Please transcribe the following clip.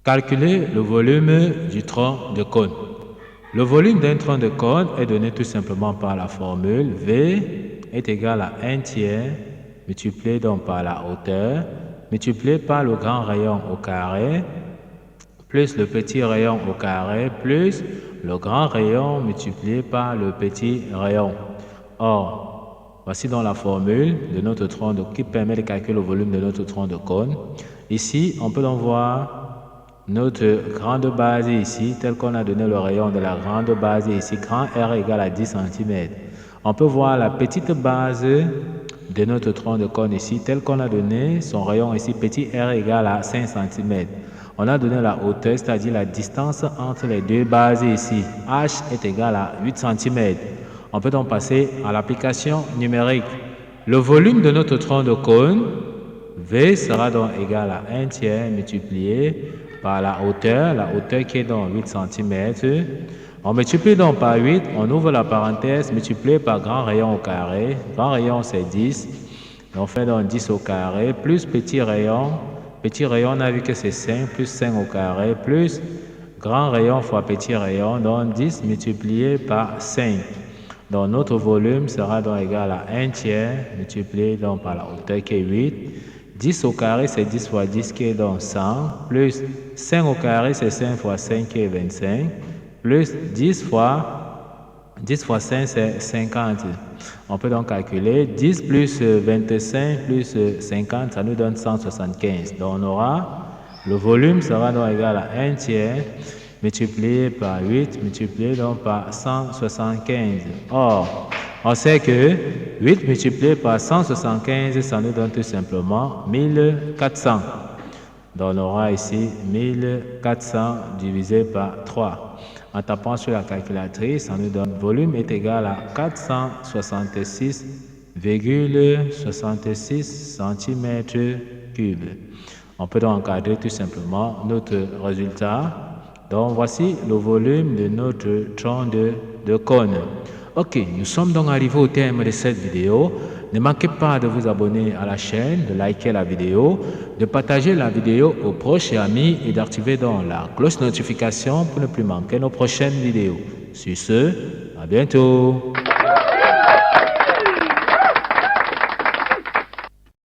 Calculer le volume du tronc de cône. Le volume d'un tronc de cône est donné tout simplement par la formule V est égal à 1 tiers multiplié donc par la hauteur multiplié par le grand rayon au carré plus le petit rayon au carré plus le grand rayon multiplié par le petit rayon. Or, voici donc la formule de notre tronc qui permet de calculer le volume de notre tronc de cône. Ici, on peut donc voir notre grande base ici, tel qu'on a donné le rayon de la grande base ici, grand R égale à 10 cm. On peut voir la petite base de notre tronc de cône ici, tel qu'on a donné son rayon ici, petit R égale à 5 cm. On a donné la hauteur, c'est-à-dire la distance entre les deux bases ici. H est égal à 8 cm. On peut donc passer à l'application numérique. Le volume de notre tronc de cône, V sera donc égal à 1 tiers multiplié par la hauteur qui est donc 8 cm. On multiplie donc par 8, on ouvre la parenthèse, multiplié par grand rayon au carré. Grand rayon c'est 10, on fait donc 10 au carré, plus petit rayon on a vu que c'est 5, plus 5 au carré, plus grand rayon fois petit rayon, donc 10 multiplié par 5. Donc notre volume sera donc égal à 1 tiers multiplié donc par la hauteur qui est 8. 10 au carré, c'est 10 fois 10 qui est donc 100, plus 5 au carré, c'est 5 fois 5 qui est 25, plus 10 fois 5, c'est 50. On peut donc calculer 10 plus 25 plus 50, ça nous donne 175. Donc on aura, le volume sera donc égal à 1 tiers multiplié par 8, multiplié donc par 175. Or, on sait que 8 multiplié par 175, ça nous donne tout simplement 1400. Donc on aura ici 1400 divisé par 3. En tapant sur la calculatrice, ça nous donne volume est égal à 466,66 cm3. On peut donc encadrer tout simplement notre résultat. Donc voici le volume de notre tronc de cône. Ok, nous sommes donc arrivés au terme de cette vidéo. Ne manquez pas de vous abonner à la chaîne, de liker la vidéo, de partager la vidéo aux proches et amis et d'activer donc la cloche notification pour ne plus manquer nos prochaines vidéos. Sur ce, à bientôt.